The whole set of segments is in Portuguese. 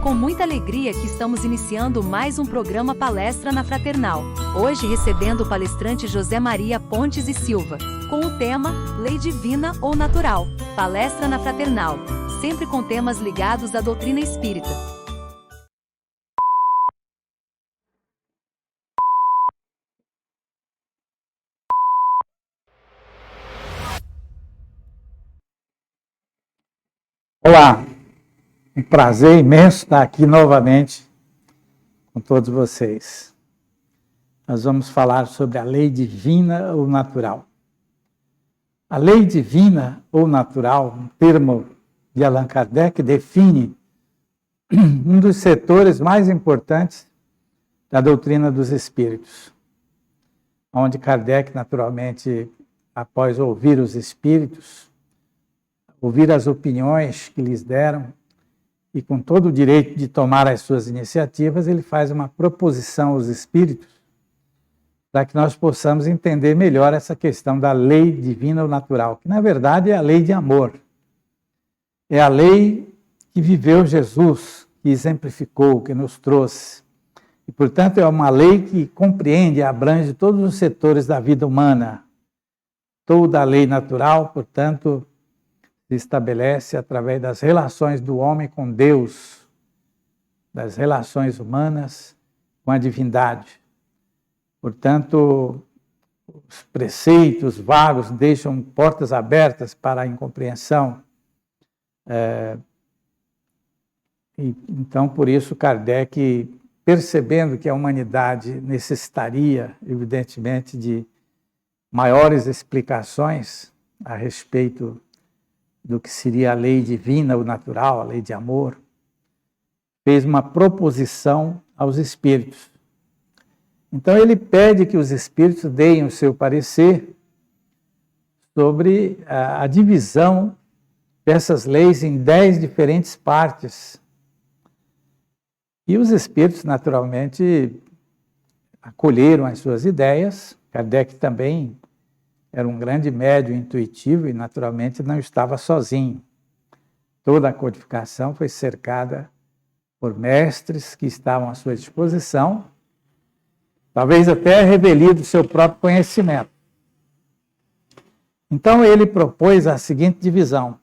com muita alegria que estamos iniciando mais um programa Palestra na Fraternal. Hoje recebendo o palestrante José Maria Pontes e Silva, com o tema Lei Divina ou Natural. Palestra na Fraternal, sempre com temas ligados à doutrina espírita. Olá, um prazer imenso estar aqui novamente com todos vocês. Nós vamos falar sobre a lei divina ou natural. A lei divina ou natural, um termo de Allan Kardec, define um dos setores mais importantes da doutrina dos espíritos, onde Kardec, naturalmente, após ouvir os espíritos, ouvir as opiniões que lhes deram, e com todo o direito de tomar as suas iniciativas, ele faz uma proposição aos espíritos para que nós possamos entender melhor essa questão da lei divina ou natural, que na verdade é a lei de amor. É a lei que viveu Jesus, que exemplificou, que nos trouxe. E, portanto, é uma lei que compreende e abrange todos os setores da vida humana. Toda a lei natural, portanto, se estabelece através das relações do homem com Deus, das relações humanas com a divindade. Portanto, os preceitos vagos deixam portas abertas para a incompreensão. Então, por isso, Kardec, percebendo que a humanidade necessitaria, evidentemente, de maiores explicações a respeito do que seria a lei divina ou natural, a lei de amor, fez uma proposição aos espíritos. Então ele pede que os espíritos deem o seu parecer sobre a divisão dessas leis em 10 diferentes partes. E os espíritos, naturalmente, acolheram as suas ideias. Kardec também era um grande médium intuitivo e, naturalmente, não estava sozinho. Toda a codificação foi cercada por mestres que estavam à sua disposição, talvez até a revelia do seu próprio conhecimento. Então, ele propôs a seguinte divisão: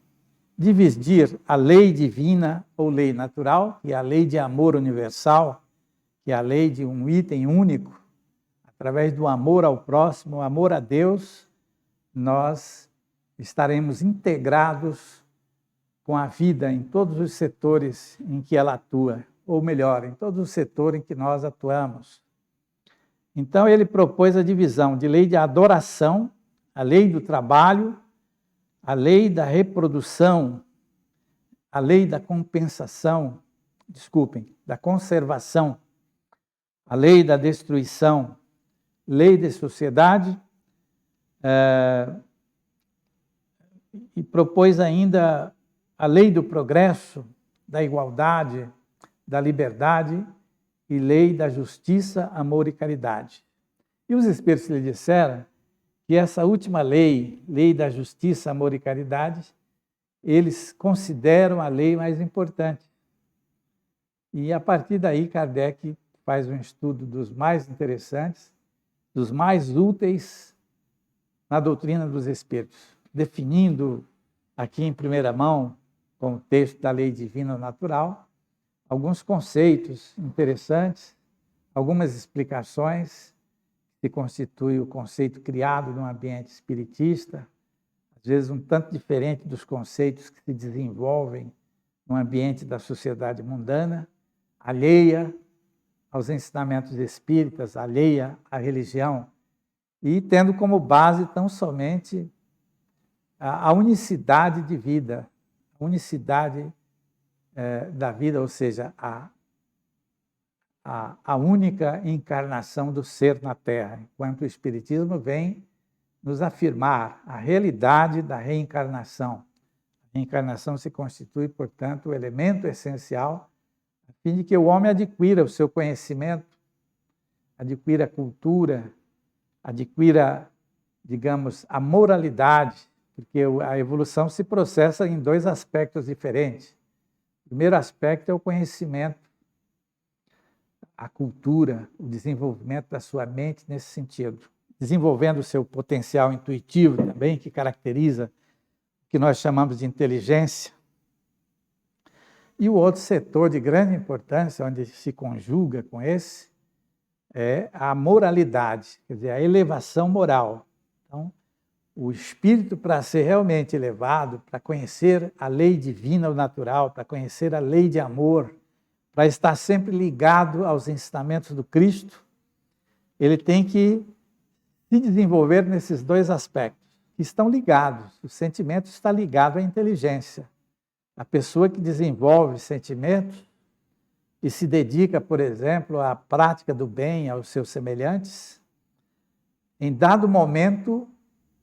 dividir a lei divina ou lei natural, que é a lei de amor universal, que é a lei de um item único, através do amor ao próximo, o amor a Deus, nós estaremos integrados com a vida em todos os setores em que ela atua, ou melhor, em todos os setores em que nós atuamos. Então, ele propôs a divisão de lei de adoração, a lei do trabalho, a lei da reprodução, a lei da compensação, da conservação, a lei da destruição, lei de sociedade, e propôs ainda a lei do progresso, da igualdade, da liberdade e lei da justiça, amor e caridade. E os espíritos lhe disseram que essa última lei, lei da justiça, amor e caridade, eles consideram a lei mais importante. E a partir daí Kardec faz um estudo dos mais interessantes, dos mais úteis na doutrina dos espíritos, definindo aqui em primeira mão, com o texto da lei divina ou natural, alguns conceitos interessantes, algumas explicações que constituem o conceito criado no ambiente espiritista, às vezes um tanto diferente dos conceitos que se desenvolvem no ambiente da sociedade mundana, alheia aos ensinamentos espíritas, alheia à religião, e tendo como base tão somente a unicidade de vida, a unicidade da vida, ou seja, a única encarnação do ser na Terra, enquanto o Espiritismo vem nos afirmar a realidade da reencarnação. A reencarnação se constitui, portanto, o elemento essencial a fim de que o homem adquira o seu conhecimento, adquira a cultura, adquira, digamos, a moralidade, porque a evolução se processa em 2 aspectos diferentes. O primeiro aspecto é o conhecimento, a cultura, o desenvolvimento da sua mente nesse sentido, desenvolvendo o seu potencial intuitivo também, que caracteriza o que nós chamamos de inteligência. E o outro setor de grande importância, onde se conjuga com esse, é a moralidade, quer dizer, a elevação moral. Então, o espírito, para ser realmente elevado, para conhecer a lei divina ou natural, para conhecer a lei de amor, para estar sempre ligado aos ensinamentos do Cristo, ele tem que se desenvolver nesses dois aspectos, que estão ligados. O sentimento está ligado à inteligência. A pessoa que desenvolve sentimentos e se dedica, por exemplo, à prática do bem aos seus semelhantes, em dado momento,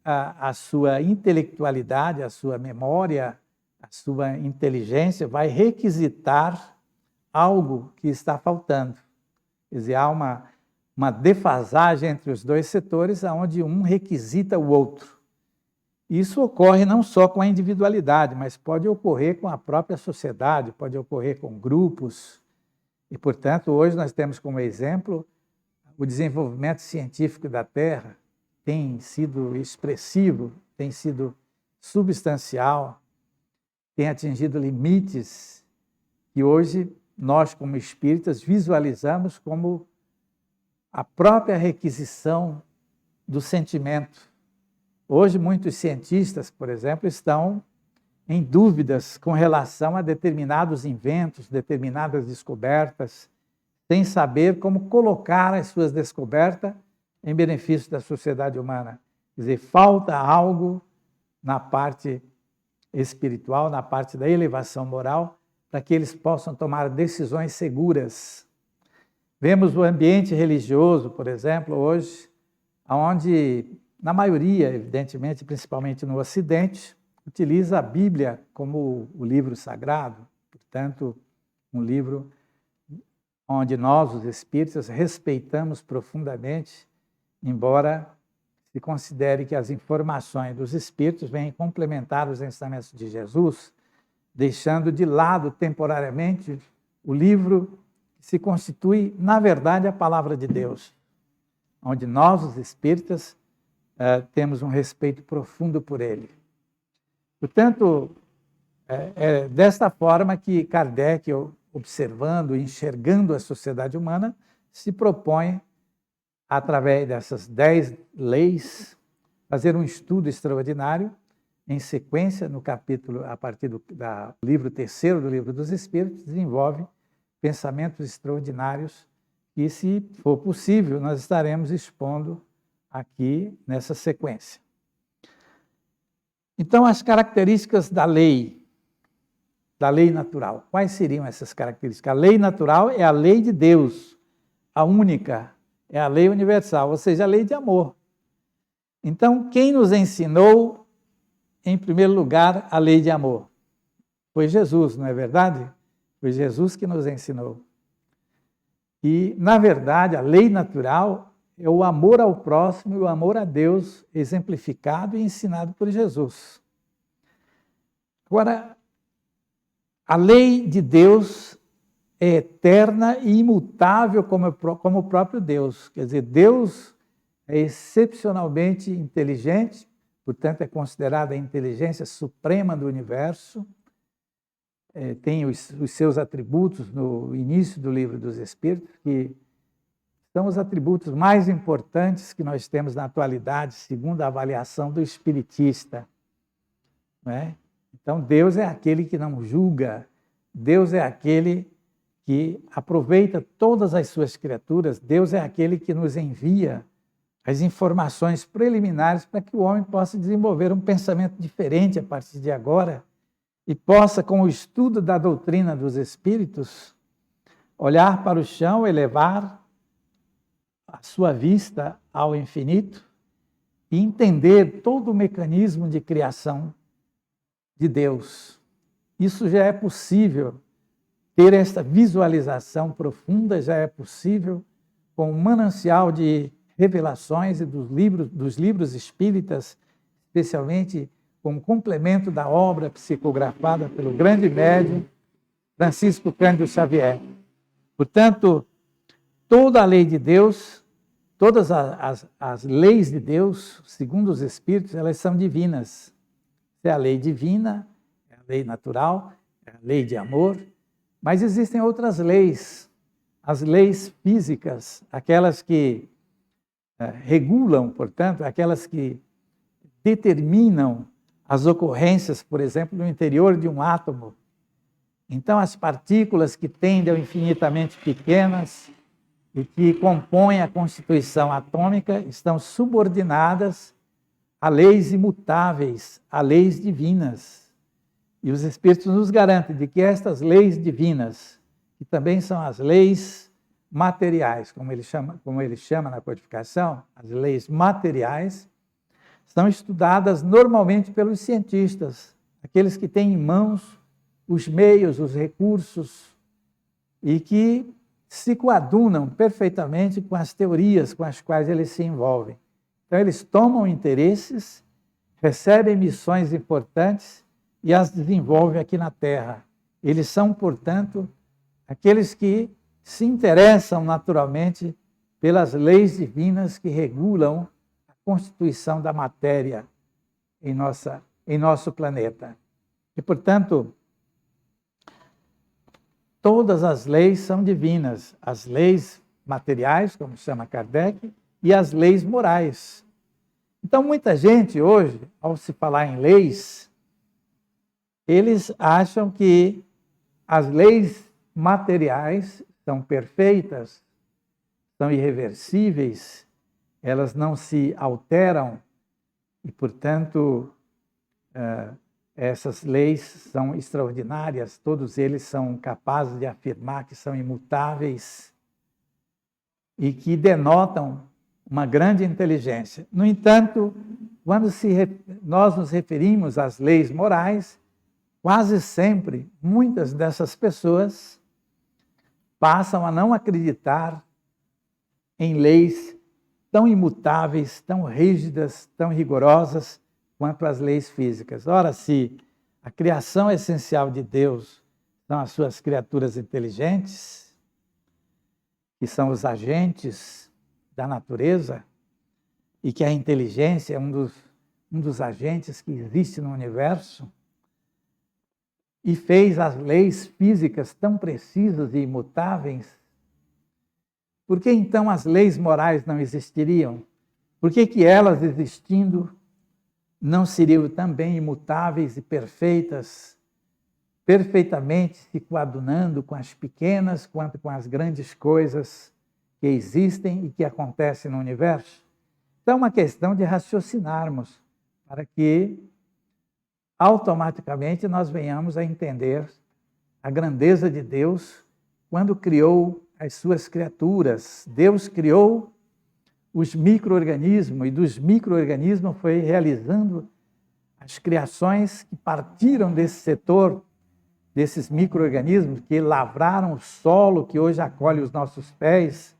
a sua intelectualidade, a sua memória, a sua inteligência vai requisitar algo que está faltando. Quer dizer, há uma defasagem entre os dois setores, onde um requisita o outro. Isso ocorre não só com a individualidade, mas pode ocorrer com a própria sociedade, pode ocorrer com grupos. E, portanto, hoje nós temos como exemplo o desenvolvimento científico da Terra, tem sido expressivo, tem sido substancial, tem atingido limites que hoje nós, como espíritas, visualizamos como a própria requisição do sentimento. Hoje, muitos cientistas, por exemplo, estão em dúvidas com relação a determinados inventos, determinadas descobertas, sem saber como colocar as suas descobertas em benefício da sociedade humana. Quer dizer, falta algo na parte espiritual, na parte da elevação moral, para que eles possam tomar decisões seguras. Vemos o ambiente religioso, por exemplo, hoje, onde, na maioria, evidentemente, principalmente no Ocidente, utiliza a Bíblia como o livro sagrado, portanto, um livro onde nós, os espíritas, respeitamos profundamente, embora se considere que as informações dos espíritos vêm complementar os ensinamentos de Jesus, deixando de lado temporariamente o livro que se constitui, na verdade, a palavra de Deus, onde nós, os espíritas, temos um respeito profundo por ele. Portanto, é desta forma que Kardec, observando, enxergando a sociedade humana, se propõe, através dessas 10 leis, fazer um estudo extraordinário, em sequência, no capítulo, a partir do livro 3º do Livro dos Espíritos, desenvolve pensamentos extraordinários que, se for possível, nós estaremos expondo aqui nessa sequência. Então, as características da lei natural. Quais seriam essas características? A lei natural é a lei de Deus, a única, é a lei universal, ou seja, a lei de amor. Então, quem nos ensinou, em primeiro lugar, a lei de amor? Foi Jesus, não é verdade? Foi Jesus que nos ensinou. E, na verdade, a lei natural é o amor ao próximo e o amor a Deus exemplificado e ensinado por Jesus. Agora, a lei de Deus é eterna e imutável como o próprio Deus. Quer dizer, Deus é excepcionalmente inteligente, portanto é considerada a inteligência suprema do universo, tem os seus atributos no início do Livro dos Espíritos, que são os atributos mais importantes que nós temos na atualidade, segundo a avaliação do espiritista. Não é? Então, Deus é aquele que não julga, Deus é aquele que aproveita todas as suas criaturas, Deus é aquele que nos envia as informações preliminares para que o homem possa desenvolver um pensamento diferente a partir de agora e possa, com o estudo da doutrina dos espíritos, olhar para o chão, elevar a sua vista ao infinito e entender todo o mecanismo de criação de Deus. Isso já é possível, ter esta visualização profunda já é possível com um manancial de revelações e dos livros espíritas, especialmente com o complemento da obra psicografada pelo grande médium Francisco Cândido Xavier. Portanto, toda a lei de Deus, todas as leis de Deus, segundo os Espíritos, elas são divinas. É a lei divina, é a lei natural, é a lei de amor, mas existem outras leis, as leis físicas, aquelas que regulam, portanto, aquelas que determinam as ocorrências, por exemplo, no interior de um átomo. Então, as partículas que tendem ao infinitamente pequenas e que compõem a constituição atômica estão subordinadas a leis imutáveis, a leis divinas. E os Espíritos nos garantem de que estas leis divinas, que também são as leis materiais, como ele chama na codificação, as leis materiais, são estudadas normalmente pelos cientistas, aqueles que têm em mãos os meios, os recursos, e que se coadunam perfeitamente com as teorias com as quais eles se envolvem. Então, eles tomam interesses, recebem missões importantes e as desenvolvem aqui na Terra. Eles são, portanto, aqueles que se interessam naturalmente pelas leis divinas que regulam a constituição da matéria em nosso planeta. E, portanto, todas as leis são divinas, as leis materiais, como chama Kardec, e as leis morais. Então, muita gente hoje, ao se falar em leis, eles acham que as leis materiais são perfeitas, são irreversíveis, elas não se alteram e, portanto, essas leis são extraordinárias, todos eles são capazes de afirmar que são imutáveis e que denotam uma grande inteligência. No entanto, quando nós nos referimos às leis morais, quase sempre, muitas dessas pessoas passam a não acreditar em leis tão imutáveis, tão rígidas, tão rigorosas quanto as leis físicas. Ora, se a criação essencial de Deus são as suas criaturas inteligentes, que são os agentes da natureza, e que a inteligência é um dos agentes que existe no universo, e fez as leis físicas tão precisas e imutáveis, por que então as leis morais não existiriam? Por que elas, existindo, não seriam também imutáveis e perfeitas, perfeitamente se coadunando com as pequenas quanto com as grandes coisas que existem e que acontecem no universo? Então, é uma questão de raciocinarmos para que automaticamente nós venhamos a entender a grandeza de Deus quando criou as suas criaturas. Deus criou os micro-organismos, e dos micro-organismos foi realizando as criações que partiram desse setor, desses micro-organismos que lavraram o solo que hoje acolhe os nossos pés,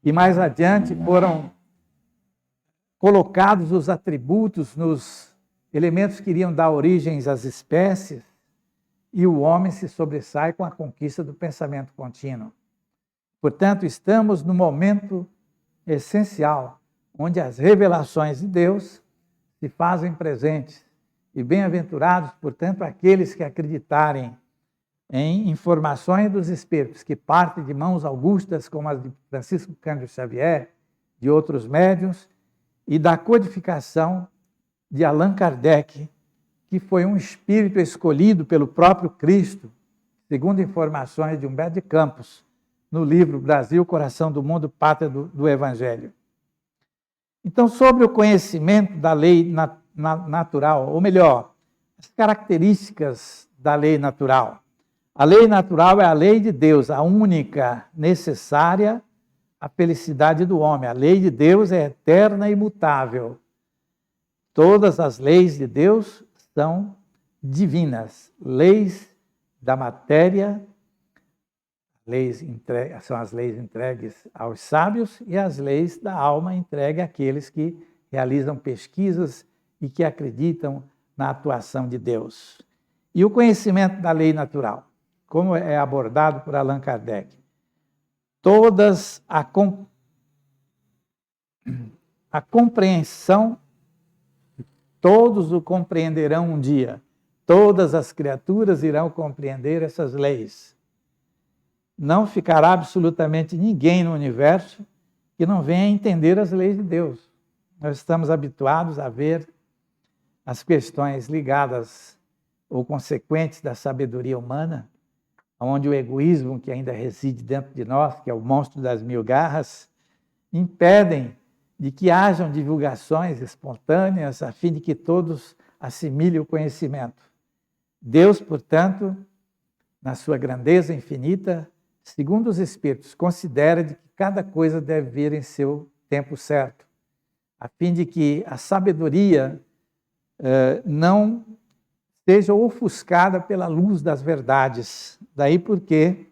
e mais adiante foram colocados os atributos nos elementos que iriam dar origem às espécies, e o homem se sobressai com a conquista do pensamento contínuo. Portanto, estamos no momento essencial, onde as revelações de Deus se fazem presentes. E bem-aventurados, portanto, aqueles que acreditarem em informações dos Espíritos, que partem de mãos augustas, como as de Francisco Cândido Xavier, de outros médiuns, e da codificação de Allan Kardec, que foi um espírito escolhido pelo próprio Cristo, segundo informações de Humberto de Campos, no livro Brasil, Coração do Mundo, Pátria do Evangelho. Então, sobre o conhecimento da lei natural, ou melhor, as características da lei natural. A lei natural é a lei de Deus, a única necessária à felicidade do homem. A lei de Deus é eterna e imutável. Todas as leis de Deus são divinas, leis da matéria, são as leis entregues aos sábios, e as leis da alma entregues àqueles que realizam pesquisas e que acreditam na atuação de Deus. E o conhecimento da lei natural. como é abordado por Allan Kardec. Todas a compreensão, todos o compreenderão um dia. Todas as criaturas irão compreender essas leis. Não ficará absolutamente ninguém no universo que não venha entender as leis de Deus. Nós estamos habituados a ver as questões ligadas ou consequentes da sabedoria humana, onde o egoísmo que ainda reside dentro de nós, que é o monstro das mil garras, impedem de que hajam divulgações espontâneas a fim de que todos assimilem o conhecimento. Deus, portanto, na sua grandeza infinita, segundo os Espíritos, considera de que cada coisa deve vir em seu tempo certo, a fim de que a sabedoria não seja ofuscada pela luz das verdades. Daí porque,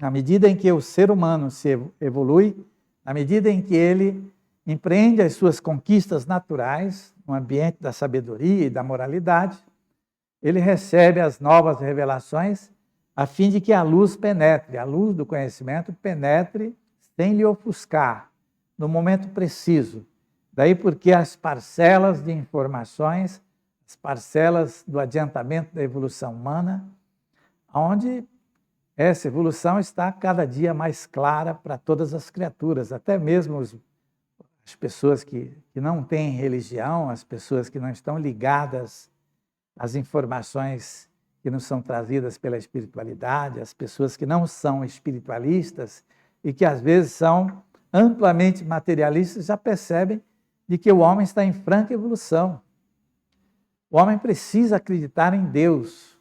à medida em que o ser humano se evolui, à medida em que ele empreende as suas conquistas naturais, no ambiente da sabedoria e da moralidade, ele recebe as novas revelações a fim de que a luz penetre, a luz do conhecimento penetre sem lhe ofuscar, no momento preciso. Daí porque as parcelas de informações, as parcelas do adiantamento da evolução humana, onde essa evolução está cada dia mais clara para todas as criaturas, até mesmo as pessoas que não têm religião, as pessoas que não estão ligadas às informações que nos são trazidas pela espiritualidade, as pessoas que não são espiritualistas e que às vezes são amplamente materialistas, já percebem de que o homem está em franca evolução. O homem precisa acreditar em Deus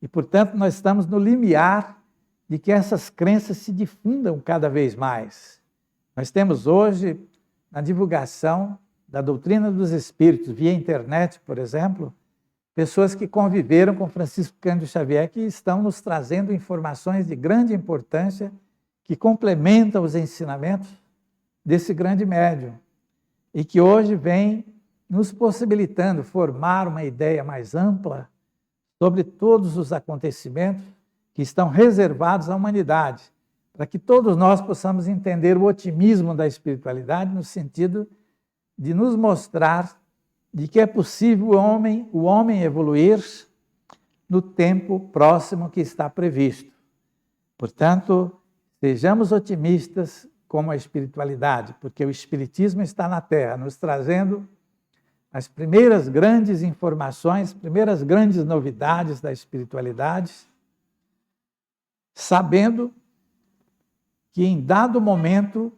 e, portanto, nós estamos no limiar de que essas crenças se difundam cada vez mais. Nós temos hoje, na divulgação da doutrina dos espíritos, via internet, por exemplo, pessoas que conviveram com Francisco Cândido Xavier, que estão nos trazendo informações de grande importância, que complementam os ensinamentos desse grande médium, e que hoje vem nos possibilitando formar uma ideia mais ampla sobre todos os acontecimentos que estão reservados à humanidade, para que todos nós possamos entender o otimismo da espiritualidade no sentido de nos mostrar de que é possível o homem evoluir no tempo próximo que está previsto. Portanto, sejamos otimistas como a espiritualidade, porque o Espiritismo está na Terra, nos trazendo as primeiras grandes informações, primeiras grandes novidades da espiritualidade, sabendo que em dado momento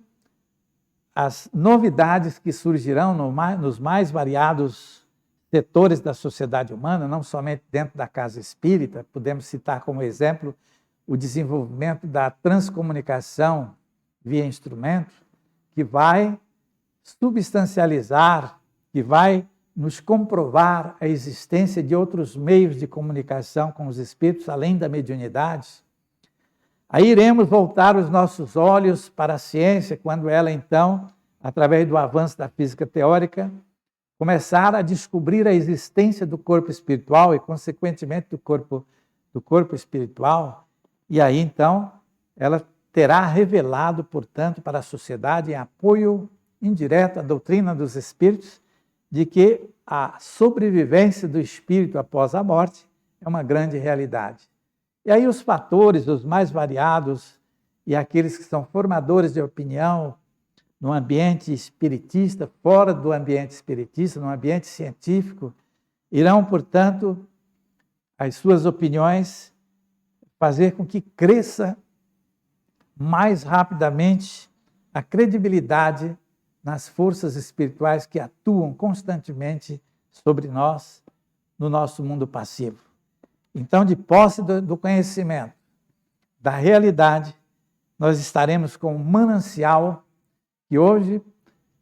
as novidades que surgirão nos mais variados setores da sociedade humana, não somente dentro da casa espírita, podemos citar como exemplo o desenvolvimento da transcomunicação via instrumento, que vai substancializar, que vai nos comprovar a existência de outros meios de comunicação com os espíritos, além da mediunidade. Aí iremos voltar os nossos olhos para a ciência, quando ela, então, através do avanço da física teórica, começar a descobrir a existência do corpo espiritual e, consequentemente, do corpo espiritual. E aí, então, ela terá revelado, portanto, para a sociedade, em apoio indireto à doutrina dos espíritos, de que a sobrevivência do espírito após a morte é uma grande realidade. E aí os fatores, os mais variados, e aqueles que são formadores de opinião no ambiente espiritista, fora do ambiente espiritista, no ambiente científico, irão, portanto, as suas opiniões fazer com que cresça mais rapidamente a credibilidade nas forças espirituais que atuam constantemente sobre nós, no nosso mundo passivo. Então, de posse do conhecimento, da realidade, nós estaremos com um manancial que hoje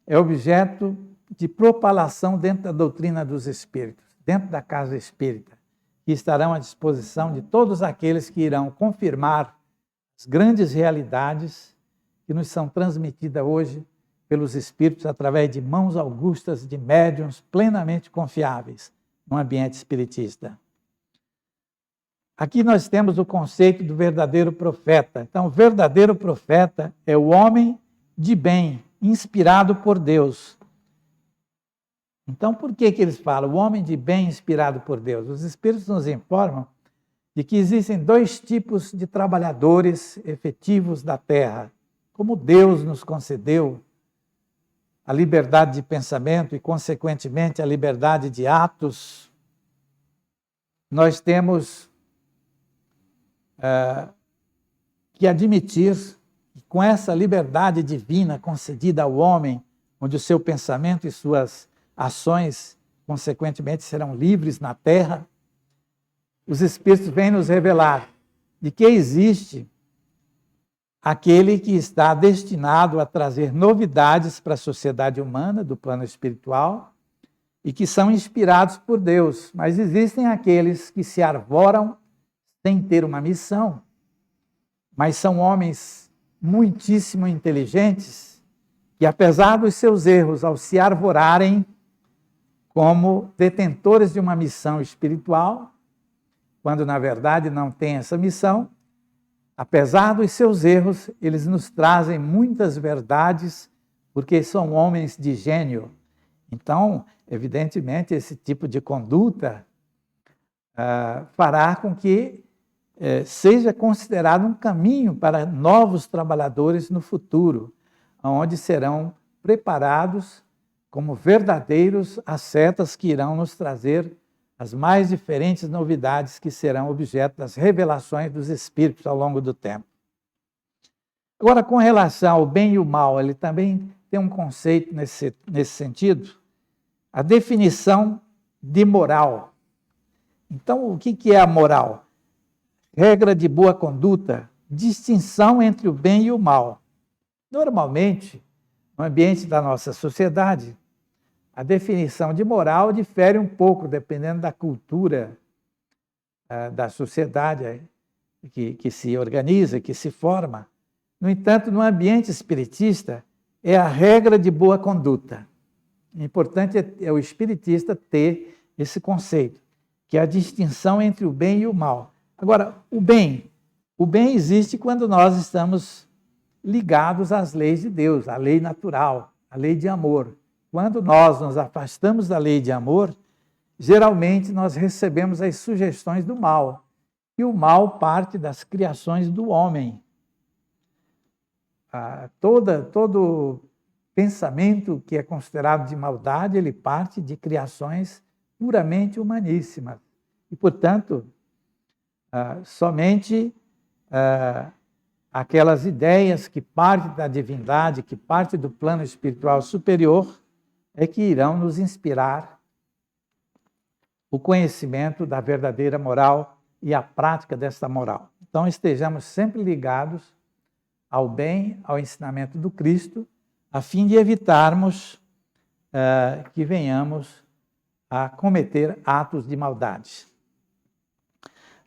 é objeto de propalação dentro da doutrina dos espíritos, dentro da casa espírita, que estarão à disposição de todos aqueles que irão confirmar as grandes realidades que nos são transmitidas hoje pelos espíritos através de mãos augustas de médiuns plenamente confiáveis no ambiente espiritista. Aqui nós temos o conceito do verdadeiro profeta. Então, o verdadeiro profeta é o homem de bem, inspirado por Deus. Então, por que eles falam o homem de bem inspirado por Deus? Os Espíritos nos informam de que existem dois tipos de trabalhadores efetivos da terra. Como Deus nos concedeu a liberdade de pensamento e, consequentemente, a liberdade de atos, nós temos que admitir que com essa liberdade divina concedida ao homem, onde o seu pensamento e suas ações, consequentemente, serão livres na terra, os Espíritos vêm nos revelar de que existe aquele que está destinado a trazer novidades para a sociedade humana, do plano espiritual, e que são inspirados por Deus. Mas existem aqueles que se arvoram sem ter uma missão, mas são homens muitíssimo inteligentes, que apesar dos seus erros, ao se arvorarem como detentores de uma missão espiritual, quando na verdade não têm essa missão, apesar dos seus erros, eles nos trazem muitas verdades, porque são homens de gênio. Então, evidentemente, esse tipo de conduta fará com que seja considerado um caminho para novos trabalhadores no futuro, onde serão preparados como verdadeiros ascetas que irão nos trazer as mais diferentes novidades que serão objeto das revelações dos Espíritos ao longo do tempo. Agora, com relação ao bem e o mal, ele também tem um conceito nesse sentido, a definição de moral. Então, o que é a moral? Regra de boa conduta, distinção entre o bem e o mal. Normalmente, no ambiente da nossa sociedade, a definição de moral difere um pouco, dependendo da cultura da sociedade que se organiza, que se forma. No entanto, no ambiente espiritista, é a regra de boa conduta. O importante é o espiritista ter esse conceito, que é a distinção entre o bem e o mal. Agora, o bem existe quando nós estamos ligados às leis de Deus, à lei natural, à lei de amor. Quando nós nos afastamos da lei de amor, geralmente nós recebemos as sugestões do mal. E o mal parte das criações do homem. Todo pensamento que é considerado de maldade, ele parte de criações puramente humaníssimas. E, portanto, somente aquelas ideias que partem da divindade, que partem do plano espiritual superior, é que irão nos inspirar o conhecimento da verdadeira moral e a prática dessa moral. Então, estejamos sempre ligados ao bem, ao ensinamento do Cristo, a fim de evitarmos que venhamos a cometer atos de maldade.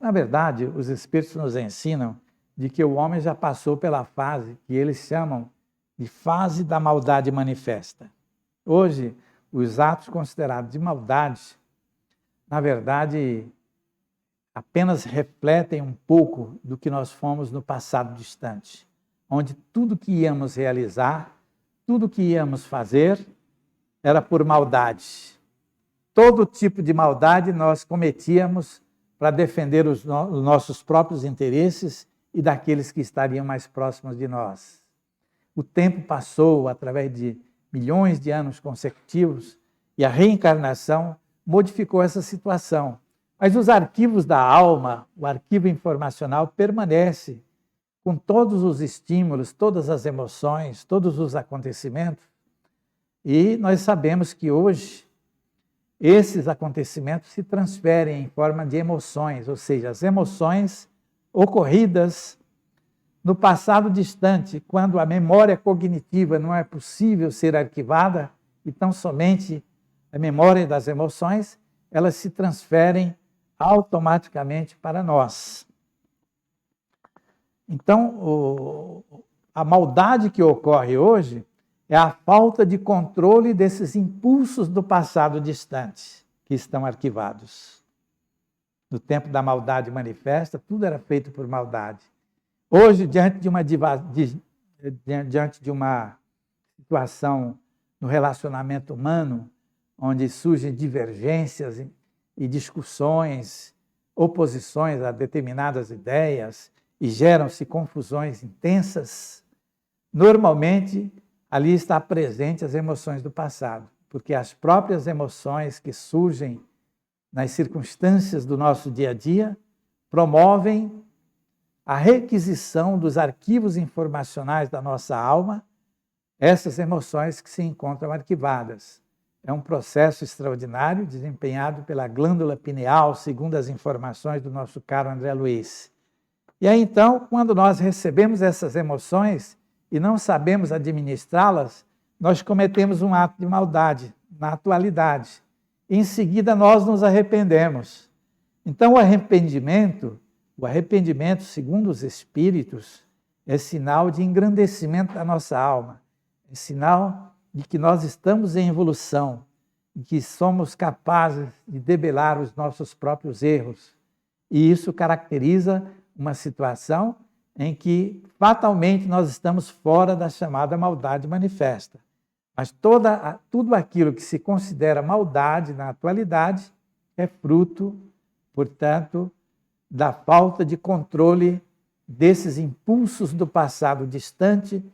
Na verdade, os Espíritos nos ensinam de que o homem já passou pela fase que eles chamam de fase da maldade manifesta. Hoje, os atos considerados de maldade, na verdade, apenas refletem um pouco do que nós fomos no passado distante, onde tudo que íamos realizar, tudo que íamos fazer, era por maldade. Todo tipo de maldade nós cometíamos para defender os nossos próprios interesses e daqueles que estariam mais próximos de nós. O tempo passou através de milhões de anos consecutivos e a reencarnação modificou essa situação. Mas os arquivos da alma, o arquivo informacional, permanece com todos os estímulos, todas as emoções, todos os acontecimentos. E nós sabemos que hoje esses acontecimentos se transferem em forma de emoções, ou seja, as emoções ocorridas no passado distante, quando a memória cognitiva não é possível ser arquivada, e tão somente a memória das emoções, elas se transferem automaticamente para nós. Então, a maldade que ocorre hoje é a falta de controle desses impulsos do passado distante, que estão arquivados. no tempo da maldade manifesta, tudo era feito por maldade. Hoje, diante de uma situação no relacionamento humano, onde surgem divergências e discussões, oposições a determinadas ideias e geram-se confusões intensas, normalmente ali está presente as emoções do passado, porque as próprias emoções que surgem nas circunstâncias do nosso dia a dia promovem a requisição dos arquivos informacionais da nossa alma, essas emoções que se encontram arquivadas. É um processo extraordinário desempenhado pela glândula pineal, segundo as informações do nosso caro André Luiz. E aí, então, quando nós recebemos essas emoções e não sabemos administrá-las, nós cometemos um ato de maldade na atualidade. Em seguida, nós nos arrependemos. Então, o arrependimento, segundo os Espíritos, é sinal de engrandecimento da nossa alma, é sinal de que nós estamos em evolução, de que somos capazes de debelar os nossos próprios erros. E isso caracteriza uma situação em que, fatalmente, nós estamos fora da chamada maldade manifesta. Mas tudo aquilo que se considera maldade na atualidade é fruto, portanto, da falta de controle desses impulsos do passado distante,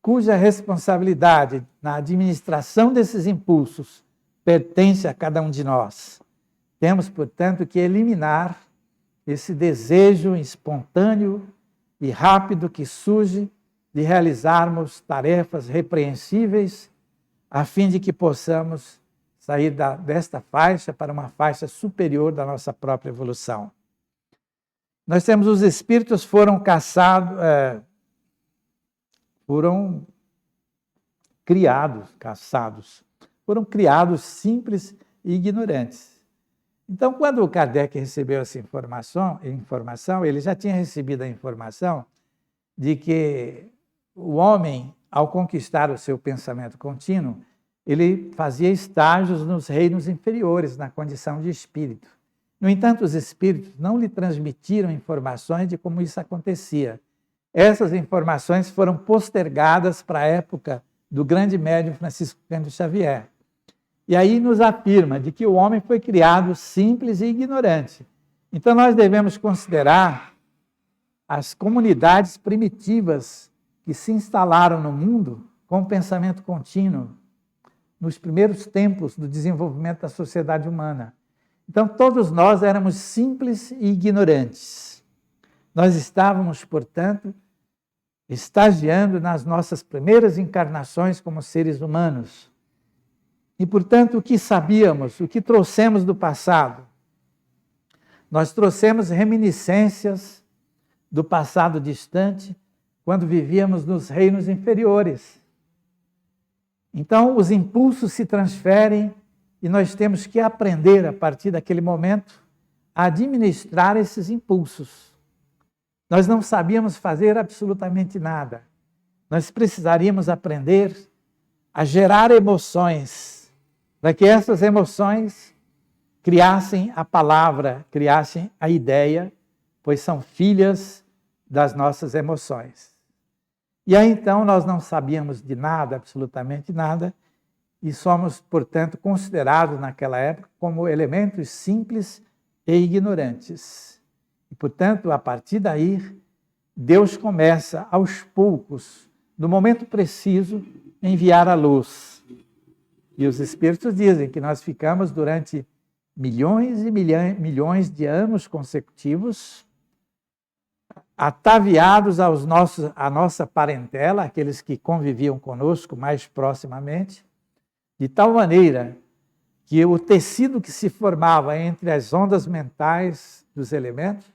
cuja responsabilidade na administração desses impulsos pertence a cada um de nós. Temos, portanto, que eliminar esse desejo espontâneo e rápido que surge de realizarmos tarefas repreensíveis, a fim de que possamos sair desta faixa para uma faixa superior da nossa própria evolução. Nós temos os espíritos foram criados simples e ignorantes. Então, quando o Kardec recebeu essa informação, ele já tinha recebido a informação de que o homem, ao conquistar o seu pensamento contínuo, ele fazia estágios nos reinos inferiores, na condição de espírito. No entanto, os espíritos não lhe transmitiram informações de como isso acontecia. Essas informações foram postergadas para a época do grande médium Francisco Cândido Xavier. E aí nos afirma de que o homem foi criado simples e ignorante. Então nós devemos considerar as comunidades primitivas que se instalaram no mundo com pensamento contínuo, nos primeiros tempos do desenvolvimento da sociedade humana. Então, todos nós éramos simples e ignorantes. Nós estávamos, portanto, estagiando nas nossas primeiras encarnações como seres humanos. E, portanto, o que sabíamos, o que trouxemos do passado? Nós trouxemos reminiscências do passado distante, quando vivíamos nos reinos inferiores. Então, os impulsos se transferem e nós temos que aprender, a partir daquele momento, a administrar esses impulsos. Nós não sabíamos fazer absolutamente nada. Nós precisaríamos aprender a gerar emoções, para que essas emoções criassem a palavra, criassem a ideia, pois são filhas das nossas emoções. E aí, então, nós não sabíamos de nada, absolutamente nada, e somos, portanto, considerados naquela época como elementos simples e ignorantes. E, portanto, a partir daí, Deus começa, aos poucos, no momento preciso, enviar a luz. E os Espíritos dizem que nós ficamos durante milhões e milhões de anos consecutivos ataviados à nossa parentela, aqueles que conviviam conosco mais proximamente, de tal maneira que o tecido que se formava entre as ondas mentais dos elementos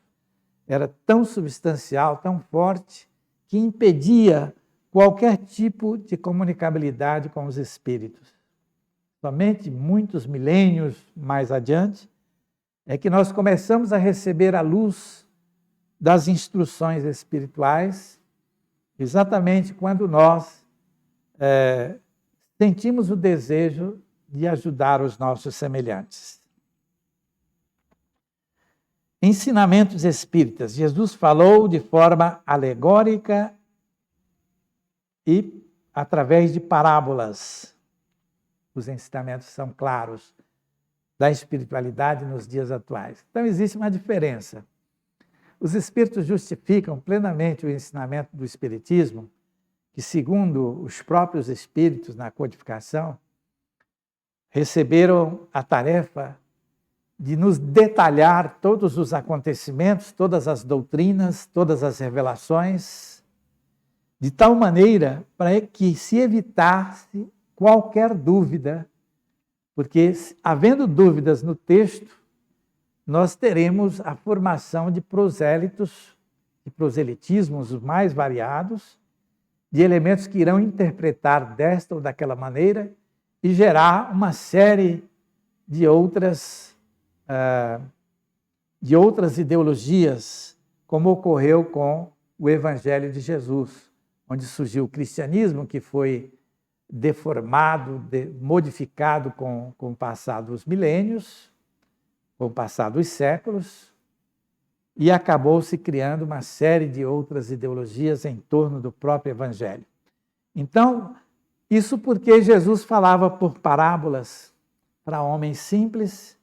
era tão substancial, tão forte, que impedia qualquer tipo de comunicabilidade com os espíritos. Somente muitos milênios mais adiante é que nós começamos a receber a luz das instruções espirituais, exatamente quando nós sentimos o desejo de ajudar os nossos semelhantes. Ensinamentos espíritas. Jesus falou de forma alegórica e através de parábolas. Os ensinamentos são claros da espiritualidade nos dias atuais. Então, existe uma diferença. Os espíritos justificam plenamente o ensinamento do espiritismo, que, segundo os próprios espíritos na codificação, receberam a tarefa de nos detalhar todos os acontecimentos, todas as doutrinas, todas as revelações, de tal maneira para que se evitasse qualquer dúvida, porque, havendo dúvidas no texto, nós teremos a formação de prosélitos, de proselitismos os mais variados, de elementos que irão interpretar desta ou daquela maneira e gerar uma série de outras ideologias, como ocorreu com o Evangelho de Jesus, onde surgiu o cristianismo, que foi deformado, modificado com o passar dos milênios, com o passar dos séculos, e acabou se criando uma série de outras ideologias em torno do próprio Evangelho. Então, isso porque Jesus falava por parábolas para homens simples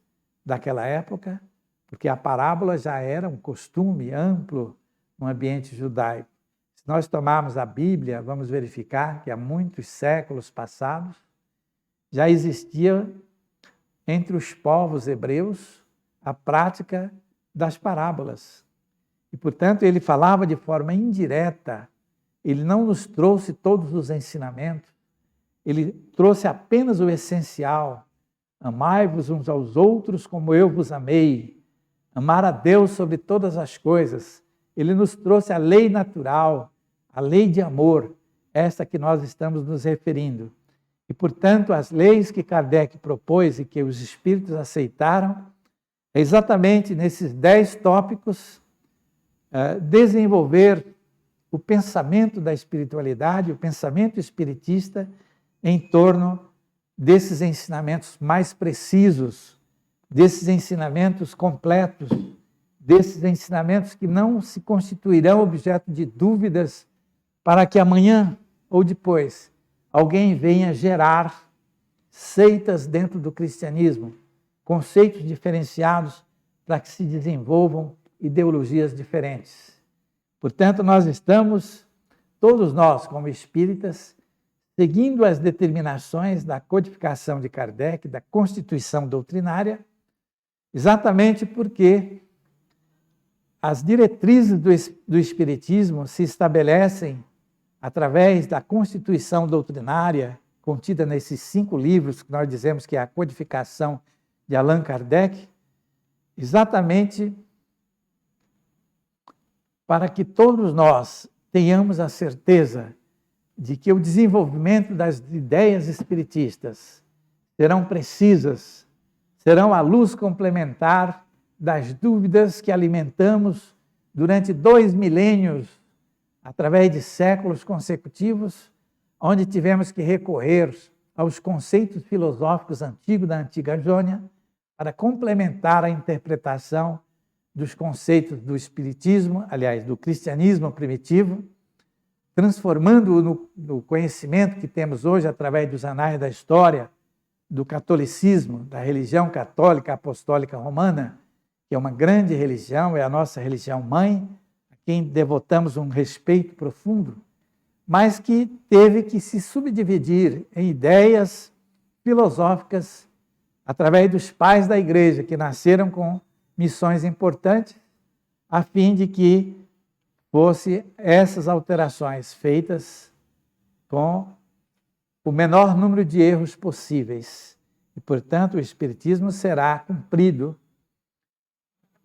daquela época, porque a parábola já era um costume amplo no ambiente judaico. Se nós tomarmos a Bíblia, vamos verificar que há muitos séculos passados já existia entre os povos hebreus a prática das parábolas. E, portanto, ele falava de forma indireta, ele não nos trouxe todos os ensinamentos, ele trouxe apenas o essencial. Amai-vos uns aos outros como eu vos amei. Amar a Deus sobre todas as coisas. Ele nos trouxe a lei natural, a lei de amor, esta que nós estamos nos referindo. E, portanto, as leis que Kardec propôs e que os espíritos aceitaram, é exatamente nesses 10 tópicos desenvolver o pensamento da espiritualidade, o pensamento espiritista em torno desses ensinamentos mais precisos, desses ensinamentos completos, desses ensinamentos que não se constituirão objeto de dúvidas para que amanhã ou depois alguém venha gerar seitas dentro do cristianismo, conceitos diferenciados para que se desenvolvam ideologias diferentes. Portanto, nós estamos, todos nós como espíritas, seguindo as determinações da codificação de Kardec, da Constituição doutrinária, exatamente porque as diretrizes do Espiritismo se estabelecem através da Constituição doutrinária, contida nesses 5 livros que nós dizemos que é a codificação de Allan Kardec, exatamente para que todos nós tenhamos a certeza de que o desenvolvimento das ideias espiritistas serão precisas, serão a luz complementar das dúvidas que alimentamos durante 2 milênios, através de séculos consecutivos, onde tivemos que recorrer aos conceitos filosóficos antigos da antiga Jônia para complementar a interpretação dos conceitos do espiritismo, aliás, do cristianismo primitivo, transformando-o no conhecimento que temos hoje através dos anais da história, do catolicismo, da religião católica apostólica romana, que é uma grande religião, é a nossa religião mãe, a quem devotamos um respeito profundo, mas que teve que se subdividir em ideias filosóficas através dos pais da igreja, que nasceram com missões importantes, a fim de que fossem essas alterações feitas com o menor número de erros possíveis. E, portanto, o Espiritismo será cumprido,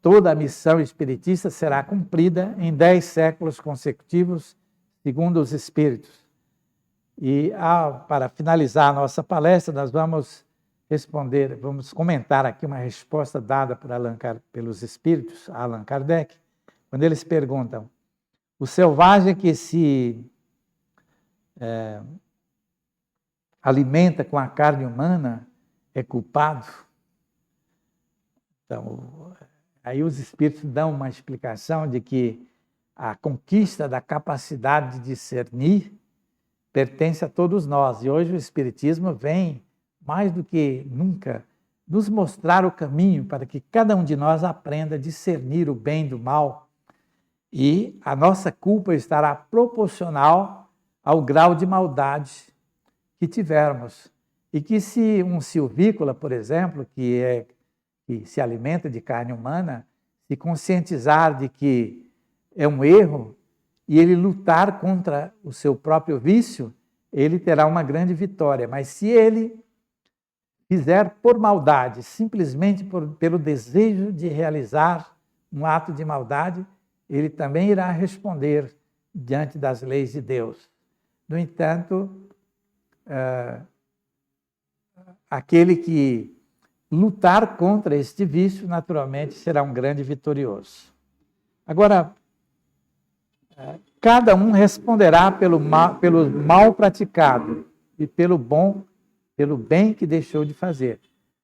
toda a missão espiritista será cumprida em 10 séculos consecutivos, segundo os Espíritos. E, para finalizar a nossa palestra, nós vamos comentar aqui uma resposta dada pelos Espíritos a Allan Kardec, quando eles perguntam: o selvagem que se alimenta com a carne humana é culpado? Então, Aí os espíritos dão uma explicação de que a conquista da capacidade de discernir pertence a todos nós. E hoje o Espiritismo vem, mais do que nunca, nos mostrar o caminho para que cada um de nós aprenda a discernir o bem do mal. E a nossa culpa estará proporcional ao grau de maldade que tivermos. E que se um silvícola, por exemplo, que se alimenta de carne humana, se conscientizar de que é um erro e ele lutar contra o seu próprio vício, ele terá uma grande vitória. Mas se ele fizer por maldade, simplesmente pelo desejo de realizar um ato de maldade, ele também irá responder diante das leis de Deus. No entanto, aquele que lutar contra este vício, naturalmente, será um grande vitorioso. Agora, cada um responderá pelo mal praticado e pelo bem que deixou de fazer.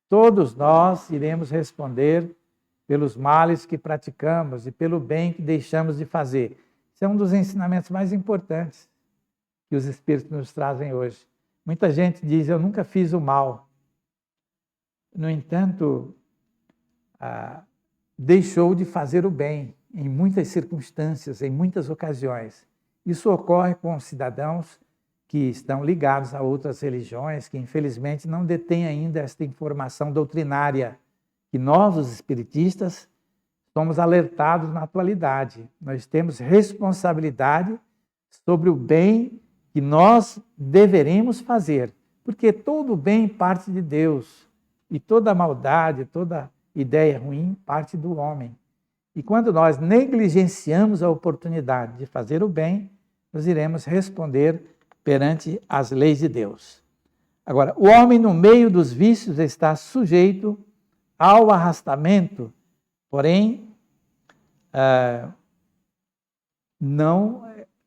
Todos nós iremos responder pelos males que praticamos e pelo bem que deixamos de fazer. Isso é um dos ensinamentos mais importantes que os Espíritos nos trazem hoje. Muita gente diz, eu nunca fiz o mal. No entanto, deixou de fazer o bem em muitas circunstâncias, em muitas ocasiões. Isso ocorre com cidadãos que estão ligados a outras religiões, que infelizmente não detêm ainda esta informação doutrinária, que nós, os espiritistas, somos alertados na atualidade. Nós temos responsabilidade sobre o bem que nós deveremos fazer, porque todo bem parte de Deus, e toda maldade, toda ideia ruim parte do homem. E quando nós negligenciamos a oportunidade de fazer o bem, nós iremos responder perante as leis de Deus. Agora, o homem no meio dos vícios está sujeito ao arrastamento, porém,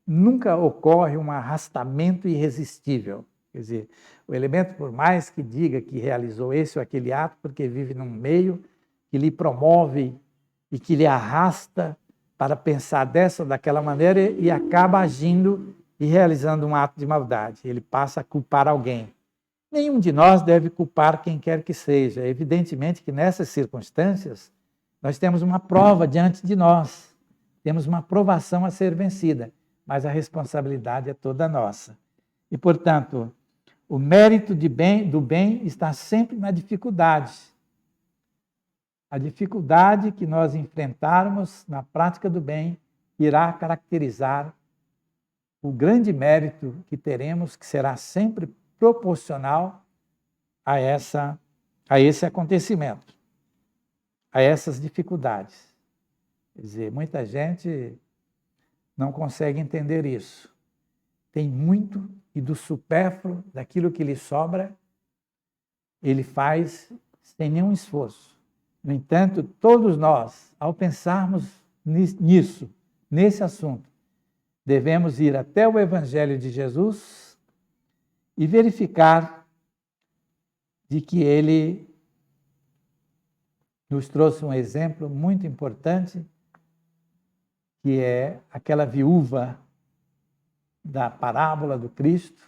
nunca ocorre um arrastamento irresistível. Quer dizer, o elemento, por mais que diga que realizou esse ou aquele ato, porque vive num meio que lhe promove e que lhe arrasta para pensar dessa ou daquela maneira e acaba agindo e realizando um ato de maldade. Ele passa a culpar alguém. Nenhum de nós deve culpar quem quer que seja. Evidentemente que nessas circunstâncias nós temos uma prova diante de nós, temos uma provação a ser vencida, mas a responsabilidade é toda nossa. E, portanto, o mérito do bem está sempre na dificuldade. A dificuldade que nós enfrentarmos na prática do bem irá caracterizar o grande mérito que teremos, que será sempre proporcional a esse acontecimento, a essas dificuldades. Quer dizer, muita gente não consegue entender isso. Tem muito e do supérfluo, daquilo que lhe sobra, ele faz sem nenhum esforço. No entanto, todos nós, ao pensarmos nisso, nesse assunto, devemos ir até o Evangelho de Jesus e verificar de que ele nos trouxe um exemplo muito importante, que é aquela viúva da parábola do Cristo,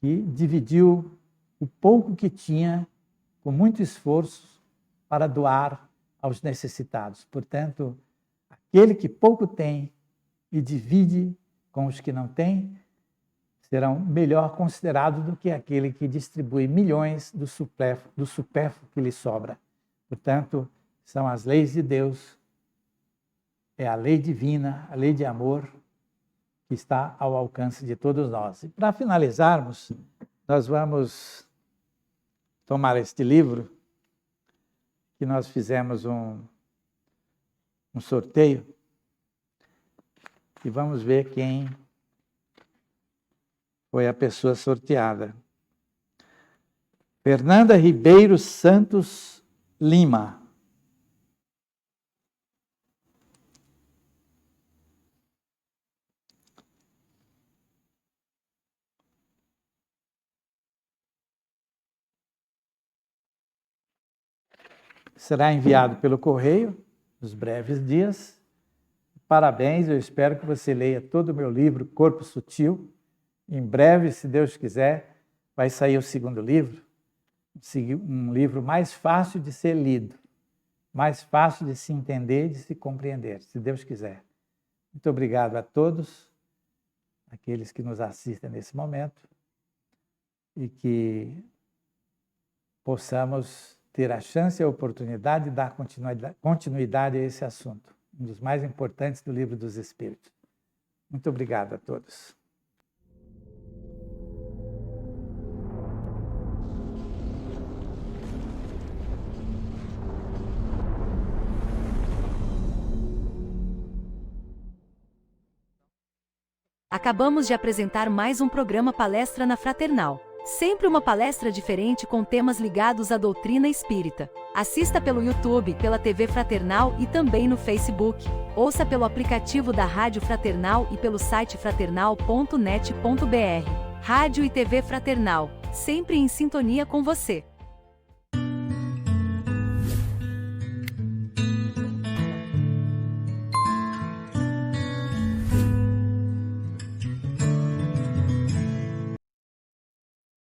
que dividiu o pouco que tinha, com muito esforço, para doar aos necessitados. Portanto, aquele que pouco tem e divide com os que não têm, serão melhor considerados do que aquele que distribui milhões do supérfluo que lhe sobra. Portanto, são as leis de Deus, é a lei divina, a lei de amor, que está ao alcance de todos nós. E para finalizarmos, nós vamos tomar este livro, que nós fizemos um sorteio, e vamos ver quem foi a pessoa sorteada. Fernanda Ribeiro Santos Lima. será enviado pelo correio nos breves dias. Parabéns, eu espero que você leia todo o meu livro, Corpo Sutil. Em breve, se Deus quiser, vai sair o segundo livro, um livro mais fácil de ser lido, mais fácil de se entender e de se compreender, se Deus quiser. Muito obrigado a todos, aqueles que nos assistem nesse momento, e que possamos ter a chance e a oportunidade de dar continuidade a esse assunto, um dos mais importantes do Livro dos Espíritos. Muito obrigado a todos. Acabamos de apresentar mais um programa Palestra na Fraternal. Sempre uma palestra diferente com temas ligados à doutrina espírita. Assista pelo YouTube, pela TV Fraternal e também no Facebook. Ouça pelo aplicativo da Rádio Fraternal e pelo site fraternal.net.br. Rádio e TV Fraternal, sempre em sintonia com você.